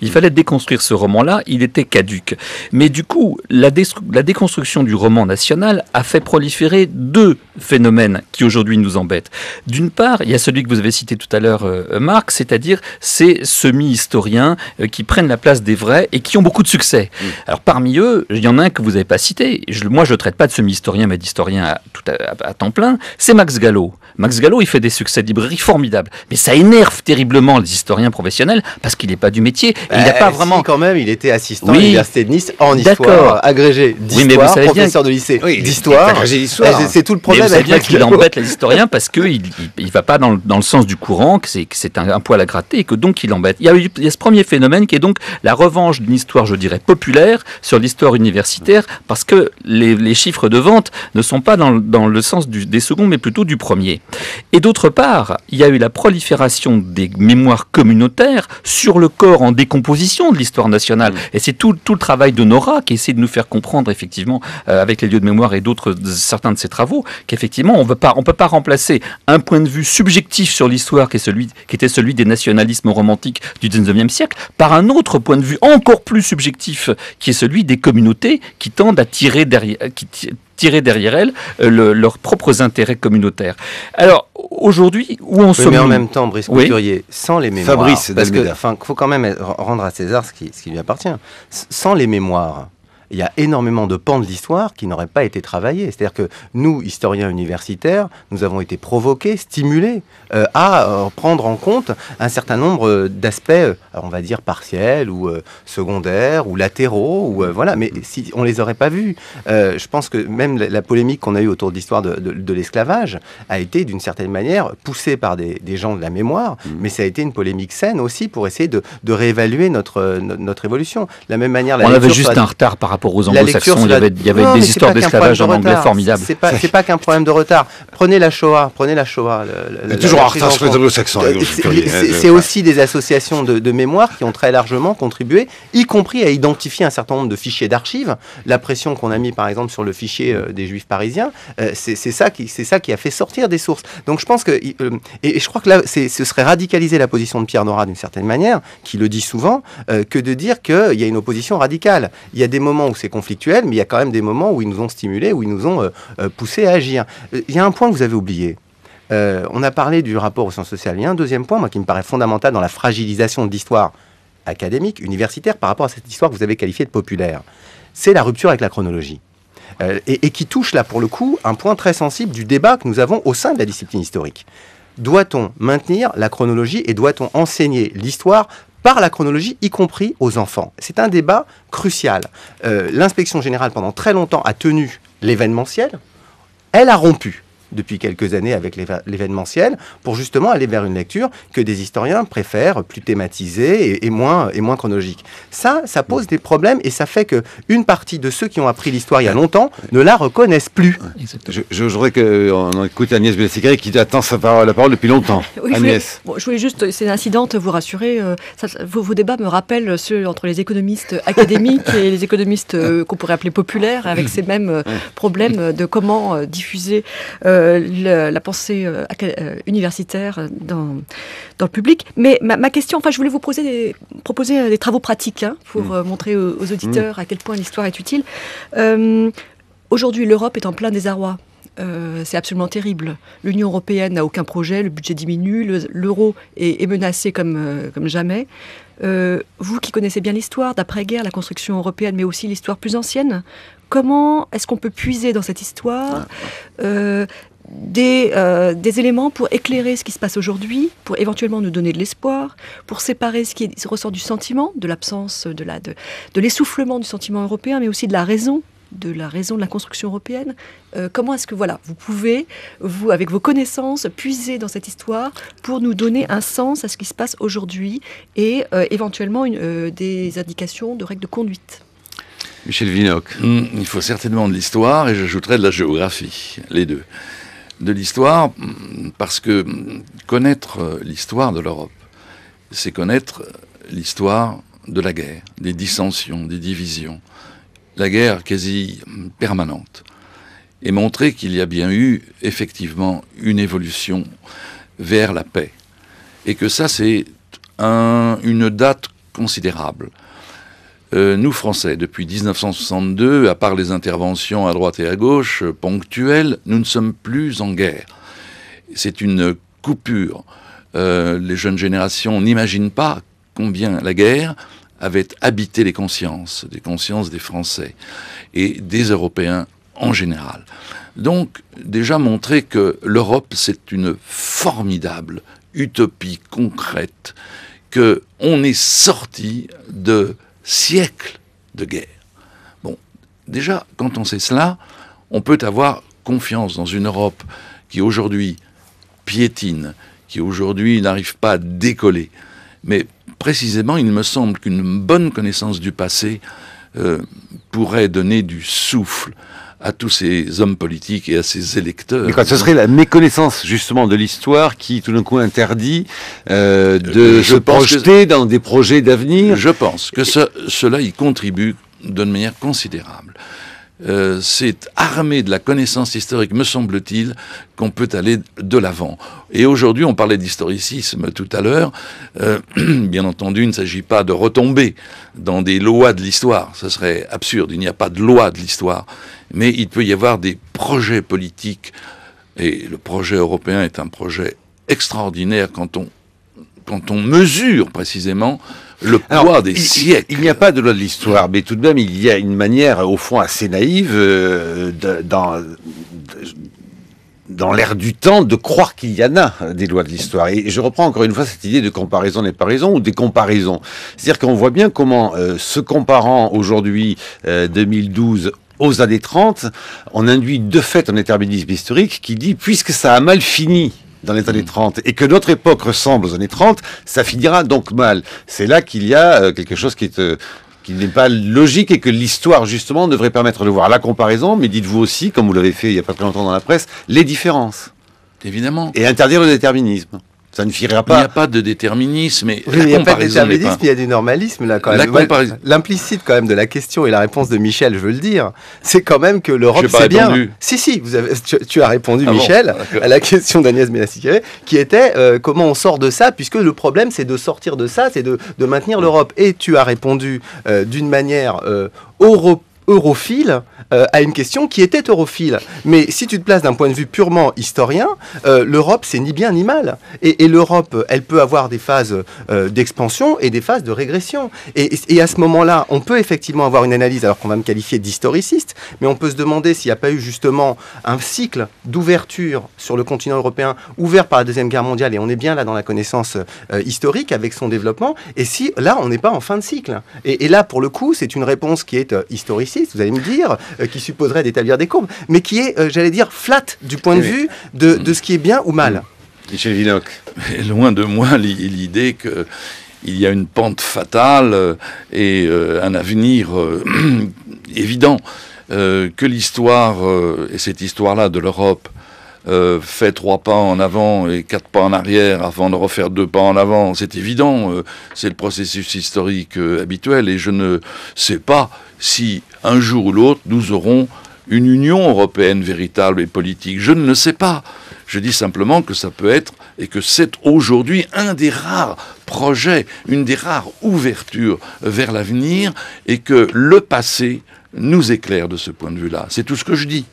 Il fallait déconstruire ce roman-là, il était caduc. Mais du coup, la déconstruction du roman national a fait proliférer deux phénomènes qui aujourd'hui nous embêtent. D'une part, il y a celui que vous avez cité tout à l'heure, Marc, c'est-à-dire ces semi-historiens qui prennent la place des vrais et qui ont beaucoup de succès. Alors parmi eux, il y en a un que vous n'avez pas cité, moi je ne traite pas de semi-historien mais d'historien à temps plein, c'est Max Gallo. Max Gallo, il fait des succès de librairie formidables, mais ça énerve terriblement les historiens professionnels parce qu'il n'est pas du métier. Et il n'a pas vraiment... Si, quand même, il était assistant à l'Université de Nice en histoire, agrégé d'histoire, professeur de lycée d'histoire. C'est tout le problème avec Max Gallo. Il embête les historiens parce qu'il ne va pas dans le sens du courant, que c'est un poil à gratter et que donc il embête. Il y a ce premier phénomène qui est donc la revanche d'une histoire, je dirais, populaire sur l'histoire universitaire parce que les chiffres de vente ne sont pas dans le sens des seconds mais plutôt du premier. Et d'autre part, il y a eu la prolifération des mémoires communautaires sur le corps en décomposition de l'histoire nationale. Et c'est tout le travail de Nora qui essaie de nous faire comprendre, effectivement, avec les lieux de mémoire et certains de ses travaux, qu'effectivement, on ne peut pas remplacer un point de vue subjectif sur l'histoire qui était celui des nationalismes romantiques du 19e siècle par un autre point de vue encore plus subjectif qui est celui des communautés qui tendent à tirer derrière elles leurs propres intérêts communautaires. Alors, aujourd'hui, où en sommes-nous ? Mais en même temps, Brice Couturier, sans les mémoires... Fabrice, parce qu'il faut quand même rendre à César ce qui lui appartient. Sans les mémoires, il y a énormément de pans de l'histoire qui n'auraient pas été travaillés. C'est-à-dire que nous, historiens universitaires, nous avons été provoqués, stimulés à prendre en compte un certain nombre d'aspects, on va dire partiels ou secondaires ou latéraux, voilà. Mais si on les aurait pas vus, je pense que même la polémique qu'on a eue autour de l'histoire de l'esclavage a été d'une certaine manière poussée par des gens de la mémoire, mais ça a été une polémique saine aussi pour essayer de réévaluer notre évolution. De la même manière, on avait juste un retard par rapport aux anglo-saxons, il y avait des histoires d'esclavage en anglais formidables. C'est pas qu'un problème de retard. Prenez la Shoah. Toujours en retard sur les anglo-saxons. C'est aussi des associations de mémoire qui ont très largement contribué, y compris à identifier un certain nombre de fichiers d'archives. La pression qu'on a mis par exemple sur le fichier des Juifs parisiens, c'est ça qui a fait sortir des sources. Donc je pense que, et je crois que là, ce serait radicaliser la position de Pierre Nora d'une certaine manière, qui le dit souvent, que de dire qu'il y a une opposition radicale. Il y a des moments où c'est conflictuel, mais il y a quand même des moments où ils nous ont stimulés, où ils nous ont poussés à agir. Il y a un point que vous avez oublié. On a parlé du rapport aux sciences sociales. Il y a un deuxième point, moi, qui me paraît fondamental dans la fragilisation de l'histoire académique, universitaire, par rapport à cette histoire que vous avez qualifiée de populaire. C'est la rupture avec la chronologie. Et qui touche, là, pour le coup, un point très sensible du débat que nous avons au sein de la discipline historique. Doit-on maintenir la chronologie et doit-on enseigner l'histoire par la chronologie, y compris aux enfants? C'est un débat crucial. L'inspection générale, pendant très longtemps, a tenu l'événementiel. Elle a rompu depuis quelques années avec l'événementiel pour justement aller vers une lecture que des historiens préfèrent plus thématisée et moins chronologique. Ça pose des problèmes et ça fait qu'une partie de ceux qui ont appris l'histoire il y a longtemps ne la reconnaissent plus. Je voudrais qu'on écoute Agnès Bellacicari qui attend la parole depuis longtemps. Oui, Agnès. Je voulais juste, c'est incidente, vous rassurer. Vos débats me rappellent ceux entre les économistes académiques et les économistes qu'on pourrait appeler populaires, avec ces mêmes problèmes de comment diffuser la pensée universitaire dans le public. Mais ma question, je voulais vous proposer des travaux pratiques pour montrer aux auditeurs à quel point l'histoire est utile. Aujourd'hui, l'Europe est en plein désarroi. C'est absolument terrible. L'Union européenne n'a aucun projet, le budget diminue, l'euro est menacé comme jamais. Vous qui connaissez bien l'histoire d'après-guerre, la construction européenne, mais aussi l'histoire plus ancienne, comment est-ce qu'on peut puiser dans cette histoire des éléments pour éclairer ce qui se passe aujourd'hui, pour éventuellement nous donner de l'espoir, pour séparer ce qui ressort du sentiment, de l'absence, de l'essoufflement du sentiment européen, mais aussi de la raison de la construction européenne. Comment est-ce que vous pouvez, vous, avec vos connaissances, puiser dans cette histoire pour nous donner un sens à ce qui se passe aujourd'hui et éventuellement des indications de règles de conduite? Michel Vinocq. Il faut certainement de l'histoire et j'ajouterais de la géographie, les deux. de l'histoire, parce que connaître l'histoire de l'Europe, c'est connaître l'histoire de la guerre, des dissensions, des divisions, la guerre quasi permanente, et montrer qu'il y a bien eu effectivement une évolution vers la paix, et que ça c'est une date considérable. Nous, Français, depuis 1962, à part les interventions à droite et à gauche, ponctuelles, nous ne sommes plus en guerre. C'est une coupure. Les jeunes générations n'imaginent pas combien la guerre avait habité les consciences des Français et des Européens en général. Donc, déjà montrer que l'Europe, c'est une formidable utopie concrète, qu'on est sorti de siècles de guerre. Bon, déjà, quand on sait cela, on peut avoir confiance dans une Europe qui aujourd'hui piétine, qui aujourd'hui n'arrive pas à décoller. Mais précisément, il me semble qu'une bonne connaissance du passé pourrait donner du souffle à tous ces hommes politiques et à ces électeurs. Mais quoi, ce serait la méconnaissance justement de l'histoire qui tout d'un coup interdit de se projeter dans des projets d'avenir. Je pense que cela y contribue de manière considérable. C'est armé de la connaissance historique, me semble-t-il, qu'on peut aller de l'avant. Et aujourd'hui, on parlait d'historicisme tout à l'heure. Bien entendu, il ne s'agit pas de retomber dans des lois de l'histoire. Ce serait absurde. Il n'y a pas de loi de l'histoire. Mais il peut y avoir des projets politiques. Et le projet européen est un projet extraordinaire quand on mesure précisément le poids des siècles. Il n'y a pas de loi de l'histoire, mais tout de même, il y a une manière, au fond, assez naïve, dans l'air du temps, de croire qu'il y en a des lois de l'histoire. Et je reprends encore une fois cette idée de comparaison n'est pas raison, ou des comparaisons. C'est-à-dire qu'on voit bien comment, se comparant aujourd'hui, 2012, aux années 30, on induit de fait un déterminisme historique qui dit, puisque ça a mal fini dans les années 30, et que notre époque ressemble aux années 30, ça finira donc mal. C'est là qu'il y a quelque chose qui n'est pas logique, et que l'histoire, justement, devrait permettre de voir la comparaison, mais dites-vous aussi, comme vous l'avez fait il n'y a pas très longtemps dans la presse, les différences. Évidemment. Et interdire le déterminisme. Ça ne finira pas. Il n'y a pas de déterminisme. Et il n'y a pas de déterminisme, il y a du normalisme là quand même. L'implicite quand même de la question et la réponse de Michel, je veux le dire, c'est quand même que l'Europe c'est bien. Si, tu as répondu, Michel, à la question d'Agnès Benassi-Kéré, qui était comment on sort de ça, puisque le problème c'est de sortir de ça, c'est de maintenir l'Europe. Et tu as répondu d'une manière europhile à une question qui était europhile. Mais si tu te places d'un point de vue purement historien, l'Europe, c'est ni bien ni mal. Et l'Europe, elle peut avoir des phases d'expansion et des phases de régression. Et à ce moment-là, on peut effectivement avoir une analyse, alors qu'on va me qualifier d'historiciste, mais on peut se demander s'il n'y a pas eu justement un cycle d'ouverture sur le continent européen, ouvert par la Deuxième Guerre mondiale, et on est bien là dans la connaissance historique avec son développement, et si là, on n'est pas en fin de cycle. Et là, pour le coup, c'est une réponse qui est historiciste, vous allez me dire, qui supposerait d'établir des courbes, mais qui est, j'allais dire, flat du point de vue de ce qui est bien ou mal. Michel Vinocq. Loin de moi l'idée qu'il y a une pente fatale et un avenir évident, que l'histoire, et cette histoire-là de l'Europe, fait 3 pas en avant et 4 pas en arrière avant de refaire 2 pas en avant, c'est évident, c'est le processus historique habituel, et je ne sais pas si un jour ou l'autre nous aurons une Union européenne véritable et politique. Je ne le sais pas. Je dis simplement que ça peut être, et que c'est aujourd'hui un des rares projets, une des rares ouvertures vers l'avenir, et que le passé nous éclaire de ce point de vue-là. C'est tout ce que je dis.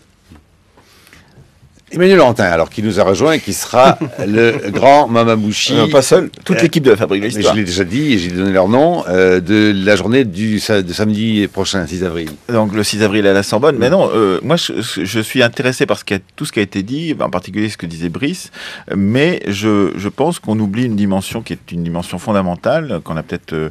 Emmanuel Lantin, alors, qui nous a rejoint et qui sera le grand Mamamouchi. Pas seul, toute l'équipe de la Fabrique de l'Histoire. Je l'ai déjà dit et j'ai donné leur nom, de la journée de samedi prochain, 6 avril. Donc le 6 avril à la Sorbonne. Mais non, moi je suis intéressé par tout ce qui a été dit, en particulier ce que disait Brice, mais je pense qu'on oublie une dimension qui est une dimension fondamentale, qu'on a peut-être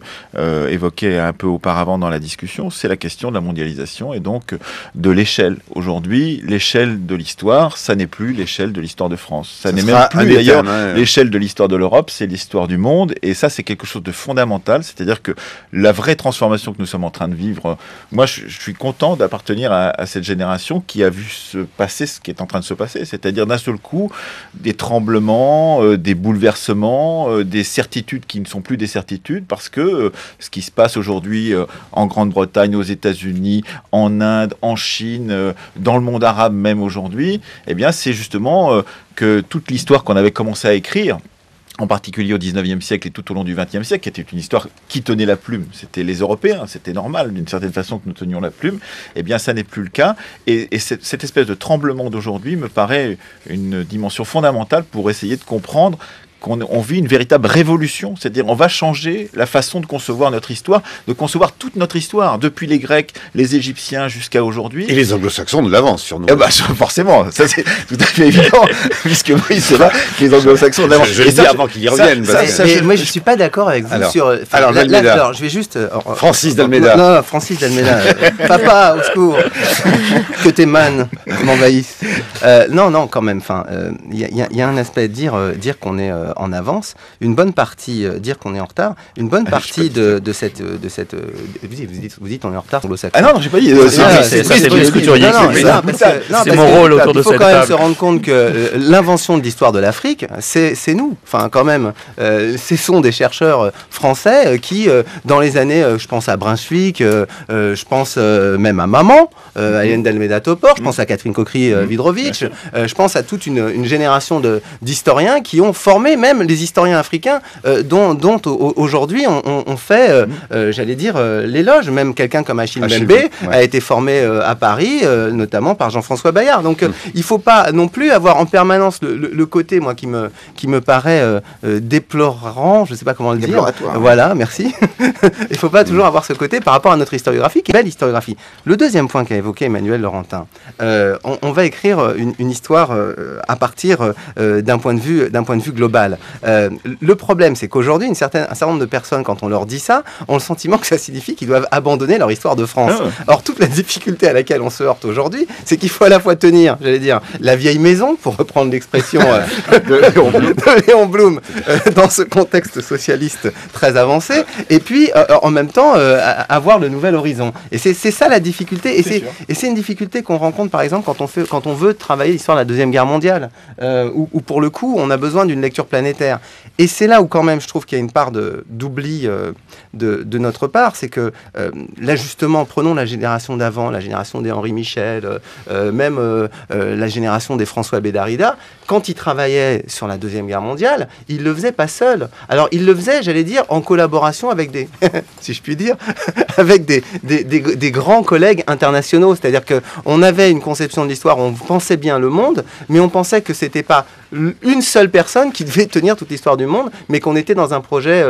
évoquée un peu auparavant dans la discussion, c'est la question de la mondialisation et donc de l'échelle. Aujourd'hui, l'échelle de l'histoire, ça n'est plus l'échelle de l'histoire de France. Ça n'est sera même plus d'ailleurs ouais. l'échelle de l'histoire de l'Europe, c'est l'histoire du monde. Et ça, c'est quelque chose de fondamental. C'est-à-dire que la vraie transformation que nous sommes en train de vivre, moi, je suis content d'appartenir à cette génération qui a vu se passer ce qui est en train de se passer. C'est-à-dire d'un seul coup, des tremblements, des bouleversements, des certitudes qui ne sont plus des certitudes, parce que ce qui se passe aujourd'hui en Grande-Bretagne, aux États-Unis, en Inde, en Chine, dans le monde arabe même aujourd'hui, eh bien, c'est justement que toute l'histoire qu'on avait commencé à écrire, en particulier au 19e siècle et tout au long du 20e siècle, qui était une histoire qui tenait la plume. C'était les Européens, c'était normal d'une certaine façon que nous tenions la plume. Eh bien, ça n'est plus le cas. Et cette espèce de tremblement d'aujourd'hui me paraît une dimension fondamentale pour essayer de comprendre qu'on vit une véritable révolution, c'est-à-dire on va changer la façon de concevoir notre histoire, de concevoir toute notre histoire, depuis les Grecs, les Égyptiens jusqu'à aujourd'hui. Et les Anglo-Saxons de l'avance sur nous. Eh ben, forcément, ça c'est tout à fait évident, puisque oui, c'est là que les Anglo-Saxons de l'avance. Je le dis avant qu'ils y reviennent. Mais moi, je ne suis pas d'accord avec vous sur... Alors, alors, je vais juste... Francis d'Almeida. Non, Francis d'Almeida. Papa, au secours. Que tes mannes m'envahissent. Non, quand même. Il y a un aspect de dire qu'on est en avance, une bonne partie dire qu'on est en retard, une bonne partie de cette vous dites on est en retard sur le sac. Ah non, j'ai pas dit. C'est ce que tu aurais dit. C'est mon rôle autour de cette table. Il faut quand même se rendre compte que l'invention de l'histoire de l'Afrique, c'est nous. Enfin, quand même, ce sont des chercheurs français qui, dans les années, je pense à Brunswick, je pense même à Maman, à Hélène d'Almeida Topor, je pense à Catherine Cockry-Widrovitch, je pense à toute une génération d'historiens qui ont formé même les historiens africains dont aujourd'hui on fait, j'allais dire, l'éloge. Même quelqu'un comme Achille Mbembe a été formé à Paris, notamment par Jean-François Bayard. Donc il ne faut pas non plus avoir en permanence le côté, moi, qui me paraît déplorant, je ne sais pas comment le dire. Voilà, merci. Il ne faut pas toujours avoir ce côté par rapport à notre historiographie, qui est belle historiographie. Le deuxième point qu'a évoqué Emmanuel Laurentin, on va écrire une histoire à partir d'un point de vue global. Le problème, c'est qu'aujourd'hui, un certain nombre de personnes, quand on leur dit ça, ont le sentiment que ça signifie qu'ils doivent abandonner leur histoire de France. Or, toute la difficulté à laquelle on se heurte aujourd'hui, c'est qu'il faut à la fois tenir, j'allais dire, la vieille maison, pour reprendre l'expression de Léon Blum, dans ce contexte socialiste très avancé, et puis, en même temps, avoir le nouvel horizon. Et c'est ça la difficulté. Et c'est une difficulté qu'on rencontre, par exemple, quand on veut travailler l'histoire de la Deuxième Guerre mondiale, où pour le coup, on a besoin d'une lecture planétaire. Et c'est là où quand même je trouve qu'il y a une part d'oubli de notre part, c'est que là justement, prenons la génération d'avant, la génération des Henri Michel, même la génération des François Bédarida, quand ils travaillaient sur la Deuxième Guerre mondiale, ils le faisaient pas seuls. Alors ils le faisaient, j'allais dire, en collaboration avec des, si je puis dire, avec des grands collègues internationaux. C'est-à-dire qu'on avait une conception de l'histoire, on pensait bien le monde, mais on pensait que c'était pas une seule personne qui devait tenir toute l'histoire du monde, mais qu'on était dans un projet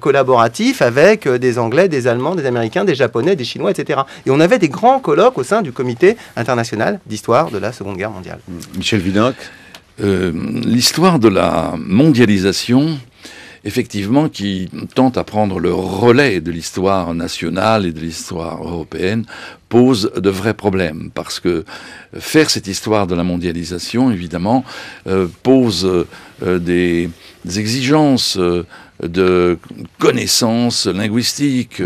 collaboratif avec des Anglais, des Allemands, des Américains, des Japonais, des Chinois, etc. Et on avait des grands colloques au sein du Comité international d'histoire de la Seconde Guerre mondiale. Michel Vidocq. L'histoire de la mondialisation, effectivement, qui tente à prendre le relais de l'histoire nationale et de l'histoire européenne, pose de vrais problèmes, parce que faire cette histoire de la mondialisation, évidemment, pose des exigences de connaissances linguistiques,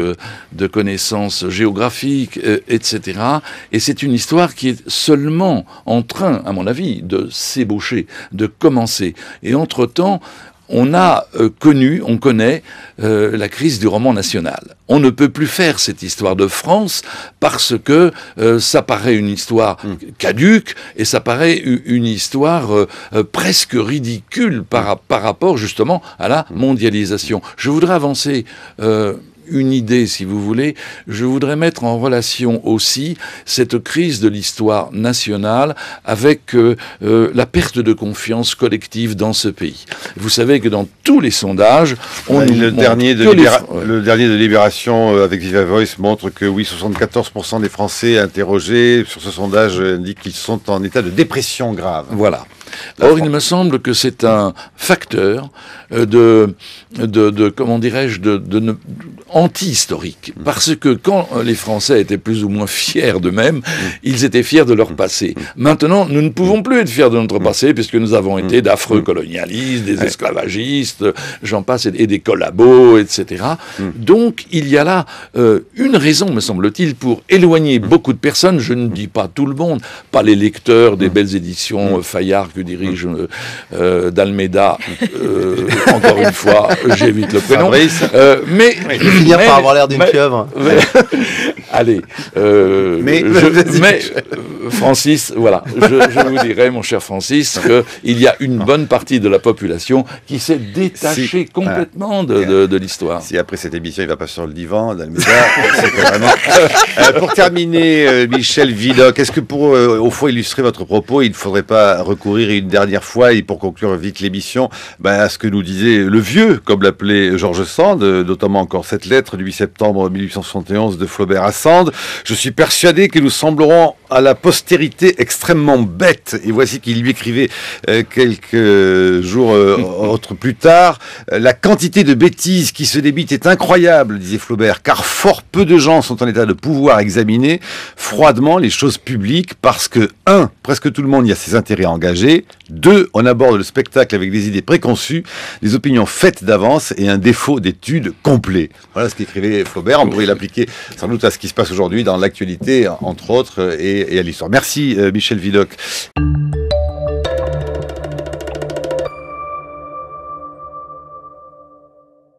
de connaissances géographiques, etc. Et c'est une histoire qui est seulement en train, à mon avis, de s'ébaucher, de commencer. Et entre-temps, on connaît la crise du roman national. On ne peut plus faire cette histoire de France parce que ça paraît une histoire caduque et ça paraît une histoire presque ridicule par rapport justement à la mondialisation. Je voudrais avancer une idée, si vous voulez. Je voudrais mettre en relation aussi cette crise de l'histoire nationale avec la perte de confiance collective dans ce pays. Vous savez que dans tous les sondages, le dernier de Libération avec Viva Voice montre que oui, 74% des Français interrogés sur ce sondage indiquent qu'ils sont en état de dépression grave. Voilà. Or, il me semble que c'est un facteur comment dirais-je, anti-historique. Parce que quand les Français étaient plus ou moins fiers d'eux-mêmes, ils étaient fiers de leur passé. Maintenant, nous ne pouvons plus être fiers de notre passé, puisque nous avons été d'affreux colonialistes, des esclavagistes, j'en passe, et des collabos, etc. Donc, il y a là une raison, me semble-t-il, pour éloigner beaucoup de personnes, je ne dis pas tout le monde, pas les lecteurs des belles éditions Fayard que dirige d'Almeida, encore une fois, j'évite le prénom, mais finir par avoir l'air d'une pieuvre. Allez, Francis, voilà, je vous dirais, mon cher Francis, qu'il y a une bonne partie de la population qui s'est détachée complètement de l'histoire. Si après cette émission, il ne va pas sur le divan d'Almeida, c'est que vraiment... pour terminer, Michel Vidocq, est-ce que pour, au fond, illustrer votre propos, il ne faudrait pas recourir une dernière fois, et pour conclure vite l'émission, à ce que nous disait le vieux, comme l'appelait George Sand, notamment encore cette lettre du 8 septembre 1871 de Flaubert à Sand. Je suis persuadé que nous semblerons à la postérité extrêmement bête. Et voici qu'il lui écrivait quelques jours plus tard. La quantité de bêtises qui se débitent est incroyable, disait Flaubert, car fort peu de gens sont en état de pouvoir examiner froidement les choses publiques parce que, 1, presque tout le monde y a ses intérêts engagés, 2, on aborde le spectacle avec des idées préconçues, des opinions faites d'avance et un défaut d'étude complet. Voilà ce qu'écrivait Flaubert. On pourrait l'appliquer sans doute à ce qui se passe aujourd'hui dans l'actualité, entre autres, et à l'histoire. Merci Michel Vidocq.